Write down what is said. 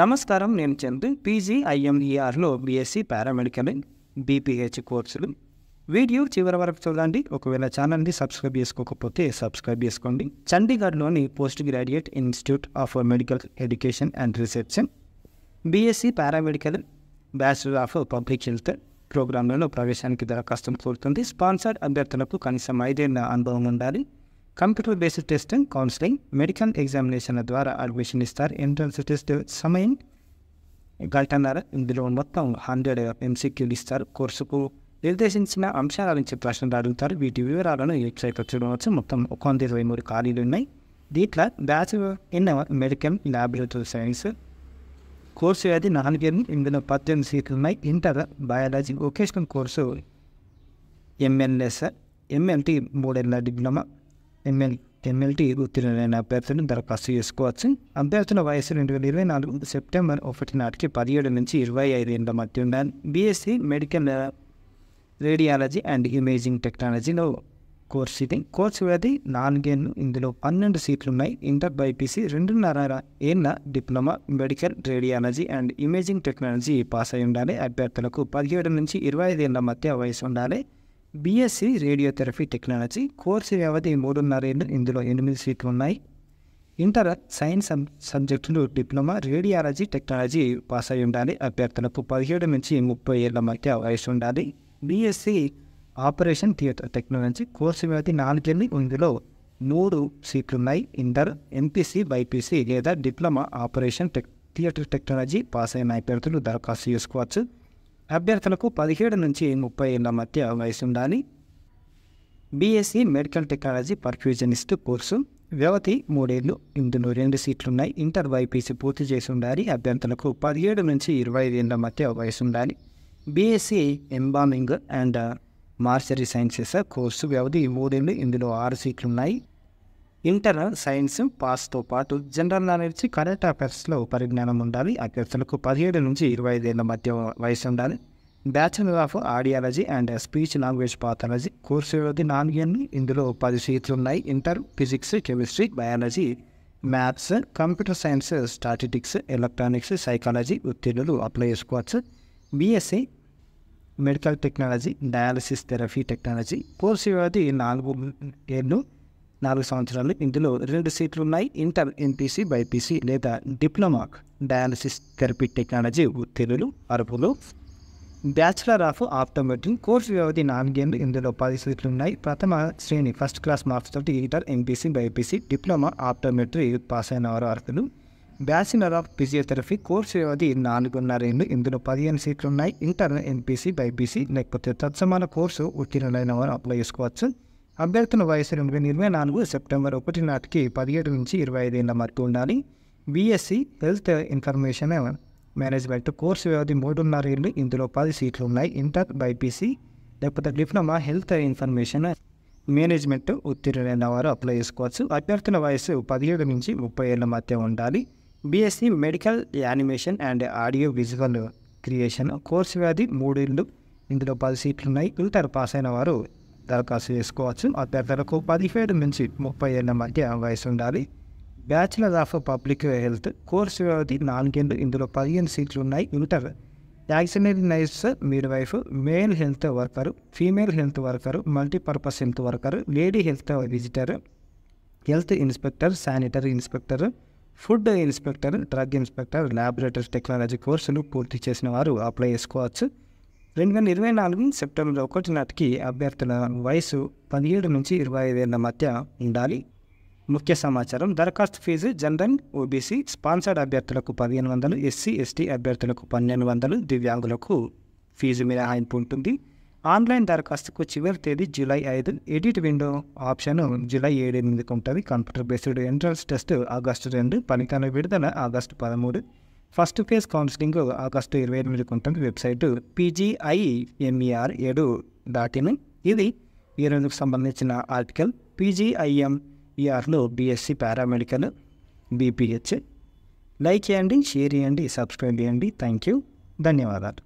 నమస్కారం, నేను చందు. పీజీఐఎంఈఆర్లో బీఎస్సీ పారామెడికల్ బీపీహెచ్ కోర్సులు. వీడియో చివరి వరకు చూడండి. ఒకవేళ ఛానల్ని సబ్స్క్రైబ్ చేసుకోకపోతే సబ్స్క్రైబ్ చేసుకోండి. చండీగఢ్లోని post graduate institute of medical education and research BSc paramedical bachelor of public health ప్రోగ్రాంలలో ప్రవేశానికి దరఖాస్తు కోరుతుంది. స్పాన్సర్డ్ అభ్యర్థులకు కనీసం 5 ఏళ్ల అనుభవం ఉండాలి. Computer based testing, counselling, medical ఎగ్జామినేషన్ల ద్వారా అడ్మిషన్ ఇస్తారు. ఎంట్రన్స్ టెస్ట్ సమయం 1 గంటన్నర. ఇందులో మొత్తం 100 ఎంసీక్యూలు ఇస్తారు. కోర్సుకు నిర్దేశించిన అంశాల నుంచి ప్రశ్నలు అడుగుతారు. వీటి వివరాలను ఈ వెబ్సైట్లో చూడవచ్చు. మొత్తం 123 ఖాళీలు ఉన్నాయి. దీంట్లో bachelor in medical laboratory science course అది 4 ఏళ్ళు. ఇందులో 18 సీట్లు ఉన్నాయి. Inter biology vocational course MLS, MLT 3 ఏళ్ల డిప్లొమా, ఎంఎల్టీ ఉత్తీర్ణులైన అభ్యర్థులను దరఖాస్తు చేసుకోవచ్చు. అభ్యర్థుల వయసు 2024 సెప్టెంబర్ 1 నాటికి 17 నుంచి 25 ఏళ్ల మధ్య ఉండాలి. BSc medical radiology and imaging టెక్నాలజీలో కోర్సు ఇది. కోర్సు వ్యవధి 4 ఏళ్ళు. ఇందులో 12 సీట్లు ఉన్నాయి. ఇంటర్ బైపీసీ 2.5 ఏళ్ల diploma medical radiology and imaging technology pass అయి ఉండాలి. అభ్యర్థులకు 17 నుంచి 25 ఏళ్ల మధ్య వయసు ఉండాలి. బీఎస్సీ రేడియోథెరపీ టెక్నాలజీ కోర్సు వ్యవధి 3.5 ఏళ్ళు. ఇందులో 8 సీట్లు ఉన్నాయి. ఇంటర్ సైన్స్ సబ్జెక్టులు డిప్లొమా రేడియాలజీ టెక్నాలజీ పాస్ అయి ఉండాలి. అభ్యర్థులకు 17 నుంచి 30 ఏళ్ల మధ్య వయసు ఉండాలి. BSc operation theatre technology course వ్యవధి 4 ఏళ్ళు. ఇందులో 3 సీట్లు ఉన్నాయి. ఇంటర్, ఎంపీసీ, బైపీసీ లేదా diploma operation theatre technology pass అయిన అభ్యర్థులు దరఖాస్తు చేసుకోవచ్చు. అభ్యర్థులకు 17 నుంచి 30 ఏళ్ల మధ్య వయసు ఉండాలి. బీఎస్సీ మెడికల్ టెక్నాలజీ పర్ఫ్యూజనిస్ట్ కోర్సు వ్యవధి 3 ఏళ్ళు. ఇందులో 2 సీట్లు ఉన్నాయి. ఇంటర్ బైపీసీ పూర్తి చేసి ఉండాలి. అభ్యర్థులకు 17 నుంచి 25 ఏళ్ల మధ్య వయసు ఉండాలి. BSc embalming and mortuary sciences course వ్యవధి 3 ఏళ్ళు. ఇందులో 6 సీట్లు ఉన్నాయి. ఇంటర్ సైన్స్ పాస్తో పాటు జనరల్ నాలెడ్జ్, కరెంట్ అఫైర్స్లో పరిజ్ఞానం ఉండాలి. అభ్యర్థులకు 17 నుంచి 25 ఏళ్ల మధ్య వయసు ఉండాలి. Bachelor of audiology and speech language pathology course వ్యవధి 4 ఏళ్ళు. ఇందులో 10 సీట్లు ఉన్నాయి. Inter physics, chemistry, biology, maths, computer science, statistics, electronics, psychology ఉత్తీర్ణులు అప్లై చేసుకోవచ్చు. BSc medical technology dialysis therapy technology course వ్యవధి 4 ఏళ్ళు, 4 సంవత్సరాలు. ఇందులో 2 సీట్లు ఉన్నాయి. ఇంటర్, ఎంపీసీ, బైపీసీ లేదా డిప్లొమా డయాలసిస్ థెరపీ టెక్నాలజీ ఉత్తీర్ణులు అర్హులు. బ్యాచిలర్ ఆఫ్ ఆప్టోమెట్రీ కోర్సు వ్యవధి 4 ఏళ్ళు. ఇందులో 10 సీట్లు ఉన్నాయి. ప్రథమ శ్రేణి ఫస్ట్ క్లాస్ మార్క్స్ తోటి inter, MPC, BiPC, diploma optometry pass అయిన వారు అర్హులు. బ్యాచిలర్ ఆఫ్ ఫిజియోథెరపీ కోర్సు వ్యవధి 4.5 ఏళ్ళు. ఇందులో 15 సీట్లు ఉన్నాయి. ఇంటర్, ఎంపీసీ, బైపీసీ లేకపోతే తత్సమాన కోర్సు ఉత్తీర్ణులైన వారు అప్లై చేసుకోవచ్చు. అభ్యర్థుల వయసు 2024 సెప్టెంబర్ 1 నాటికి 17 నుంచి 25 ఏళ్ల మధ్య ఉండాలి. BSc health information management course వ్యవధి 3.5 ఏళ్ళు. ఇందులో 10 సీట్లు ఉన్నాయి. ఇంటర్, బైపీసీ లేకపోతే డిప్లొమా హెల్త్ ఇన్ఫర్మేషన్ మేనేజ్మెంట్ ఉత్తీర్ణులైన వారు అప్లై చేసుకోవచ్చు. అభ్యర్థుల వయసు 17 నుంచి 30 ఏళ్ల మధ్య ఉండాలి. BSc medical animation and audio visual creation course వ్యవధి 3 ఏళ్ళు. ఇందులో 10 సీట్లు ఉన్నాయి. ఇంటర్ పాస్ అయిన వారు దరఖాస్తు చేసుకోవచ్చు. అభ్యర్థులకు 17 నుంచి 30 ఏళ్ల మధ్య వయసు ఉండాలి. Bachelor of public health course వ్యవధి 4 ఏళ్ళు. ఇందులో 15 సీట్లు ఉన్నాయి. Inter auxiliary nurse, midwife, male health worker, female health worker, multipurpose health worker, lady health visitor, health inspector, sanitary inspector, food inspector, drug inspector, laboratory technology కోర్సులు పూర్తి చేసిన వారు apply చేసుకోవచ్చు. 2024 సెప్టెంబర్ 1 నాటికి అభ్యర్థుల వయసు 17 నుంచి 25 ఏళ్ల మధ్య ఉండాలి. ముఖ్య సమాచారం: దరఖాస్తు ఫీజు జనరల్, ఓబీసీ, స్పాన్సర్డ్ అభ్యర్థులకు 1500, ఎస్సీ, ఎస్టీ అభ్యర్థులకు 1200, దివ్యాంగులకు ఫీజు మినహాయింపు ఉంటుంది. ఆన్లైన్ దరఖాస్తుకు చివరి తేదీ July 5. Edit window option July 7-8 ఉంటుంది. Computer based entrance test August 2, ఫలితాల విడుదల August 13. First phase counselling August 28 ఉంటుంది. Website pgimer7.in. ఇది ఈ రోజుకు సంబంధించిన ఆర్టికల్. పీజీఐఎంఈఆర్లో బీఎస్సీ పారామెడికల్ బీపీహెచ్. లైక్ చేయండి, షేర్ చేయండి, సబ్స్క్రైబ్ చేయండి. థ్యాంక్ యూ, ధన్యవాదాలు.